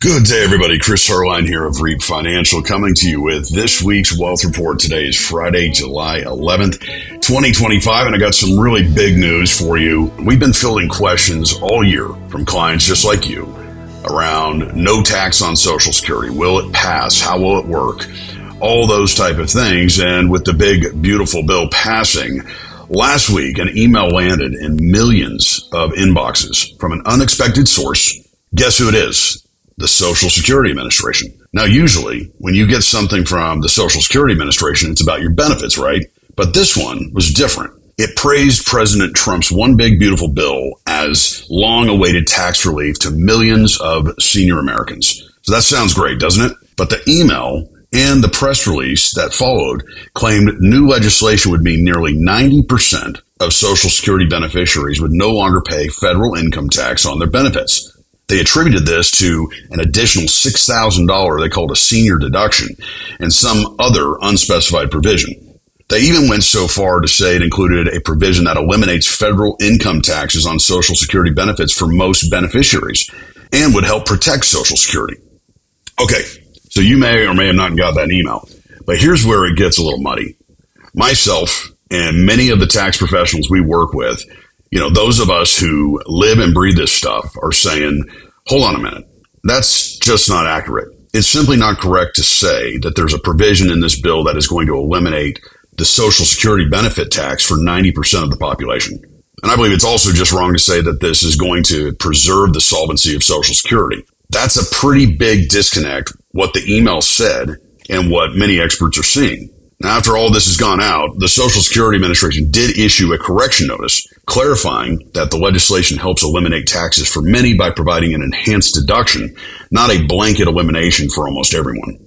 Good day, everybody. Chris Harline here of REAP Financial coming to you with this week's Wealth Report. Today is Friday, July 11th, 2025, and I got some really big news for you. We've been fielding questions all year from clients just like you around no tax on Social Security. Will it pass? How will it work? All those type of things. And with the big, beautiful bill passing, last week an email landed in millions of inboxes from an unexpected source. Guess who it is? The Social Security Administration. Now, usually when you get something from the Social Security Administration, it's about your benefits, right? But this one was different. It praised President Trump's one big beautiful bill as long-awaited tax relief to millions of senior Americans. So that sounds great, doesn't it? But the email and the press release that followed claimed new legislation would mean nearly 90% of Social Security beneficiaries would no longer pay federal income tax on their benefits. They attributed this to an additional $6,000 they called a senior deduction and some other unspecified provision. They even went so far to say it included a provision that eliminates federal income taxes on Social Security benefits for most beneficiaries and would help protect Social Security. Okay, so you may or may have not got that email, but here's where it gets a little muddy. Myself and many of the tax professionals we work with, those of us who live and breathe this stuff are saying, hold on a minute, that's just not accurate. It's simply not correct to say that there's a provision in this bill that is going to eliminate the Social Security benefit tax for 90% of the population. And I believe it's also just wrong to say that this is going to preserve the solvency of Social Security. That's a pretty big disconnect, what the email said and what many experts are seeing. Now, after all this has gone out, the Social Security Administration did issue a correction notice clarifying that the legislation helps eliminate taxes for many by providing an enhanced deduction, not a blanket elimination for almost everyone.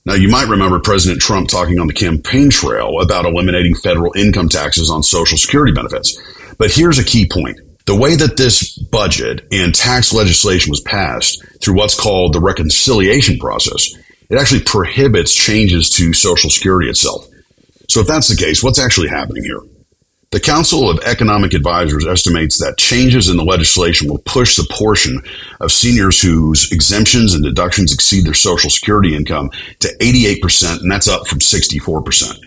Now, you might remember President Trump talking on the campaign trail about eliminating federal income taxes on Social Security benefits. But here's a key point. The way that this budget and tax legislation was passed through what's called the reconciliation process, it actually prohibits changes to Social Security itself. So if that's the case, what's actually happening here? The Council of Economic Advisors estimates that changes in the legislation will push the portion of seniors whose exemptions and deductions exceed their Social Security income to 88%, and that's up from 64%.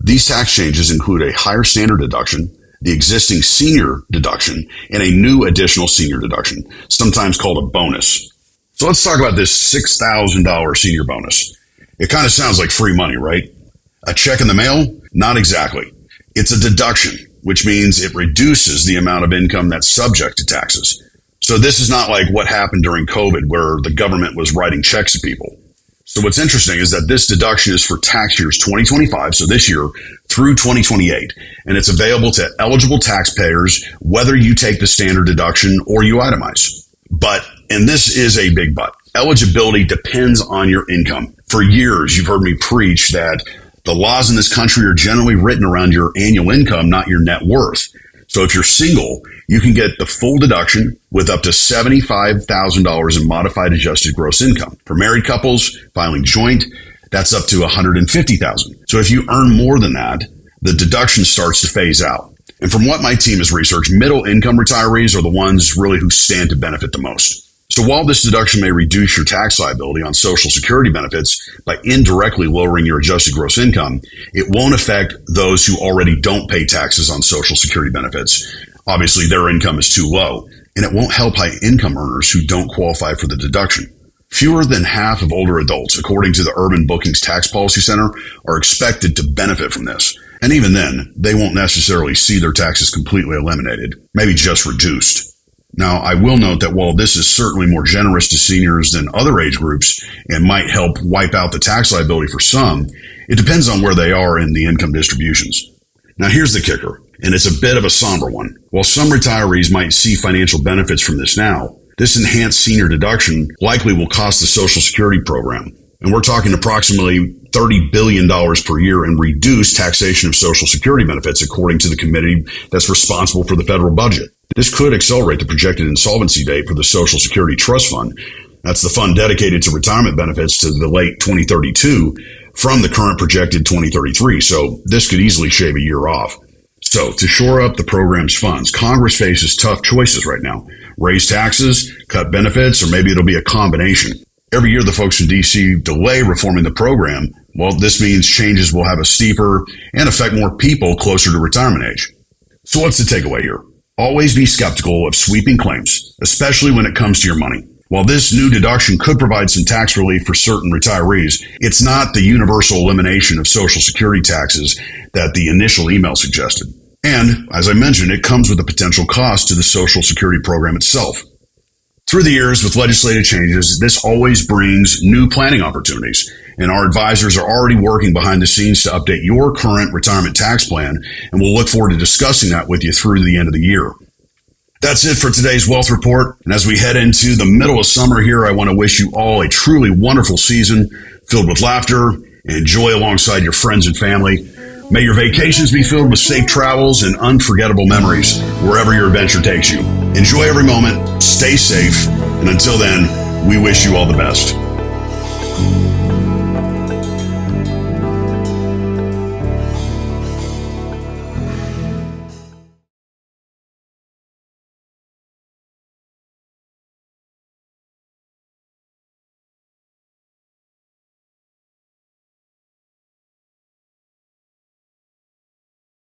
These tax changes include a higher standard deduction, the existing senior deduction, and a new additional senior deduction, sometimes called a bonus. So let's talk about this $6,000 senior bonus. It kind of sounds like free money, right? A check in the mail? Not exactly. It's a deduction, which means it reduces the amount of income that's subject to taxes. So this is not like what happened during COVID where the government was writing checks to people. So what's interesting is that this deduction is for tax years 2025, so this year, through 2028, and it's available to eligible taxpayers whether you take the standard deduction or you itemize. But, and this is a big but, eligibility depends on your income. For years, you've heard me preach that the laws in this country are generally written around your annual income, not your net worth. So if you're single, you can get the full deduction with up to $75,000 in modified adjusted gross income. For married couples filing joint, that's up to $150,000. So if you earn more than that, the deduction starts to phase out. And from what my team has researched, middle income retirees are the ones really who stand to benefit the most. So while this deduction may reduce your tax liability on Social Security benefits by indirectly lowering your adjusted gross income, it won't affect those who already don't pay taxes on Social Security benefits. Obviously, their income is too low, and it won't help high income earners who don't qualify for the deduction. Fewer than half of older adults, according to the Urban Bookings Tax Policy Center, are expected to benefit from this. And even then, they won't necessarily see their taxes completely eliminated, maybe just reduced. Now, I will note that while this is certainly more generous to seniors than other age groups and might help wipe out the tax liability for some, it depends on where they are in the income distributions. Now, here's the kicker, and it's a bit of a somber one. While some retirees might see financial benefits from this now, this enhanced senior deduction likely will cost the Social Security program. And we're talking approximately $30 billion per year in reduced taxation of Social Security benefits, according to the committee that's responsible for the federal budget. This could accelerate the projected insolvency date for the Social Security Trust Fund. That's the fund dedicated to retirement benefits to the late 2032 from the current projected 2033. So this could easily shave a year off. So to shore up the program's funds, Congress faces tough choices right now. Raise taxes, cut benefits, or maybe it'll be a combination. Every year, the folks in DC delay reforming the program. Well, this means changes will have a steeper and affect more people closer to retirement age. So what's the takeaway here? Always be skeptical of sweeping claims, especially when it comes to your money. While this new deduction could provide some tax relief for certain retirees, it's not the universal elimination of Social Security taxes that the initial email suggested. And, as I mentioned, it comes with a potential cost to the Social Security program itself. Through the years, with legislative changes, this always brings new planning opportunities, and our advisors are already working behind the scenes to update your current retirement tax plan, and we'll look forward to discussing that with you through the end of the year. That's it for today's Wealth Report, and as we head into the middle of summer here, I want to wish you all a truly wonderful season filled with laughter and joy alongside your friends and family. May your vacations be filled with safe travels and unforgettable memories wherever your adventure takes you. Enjoy every moment, stay safe, and until then, we wish you all the best.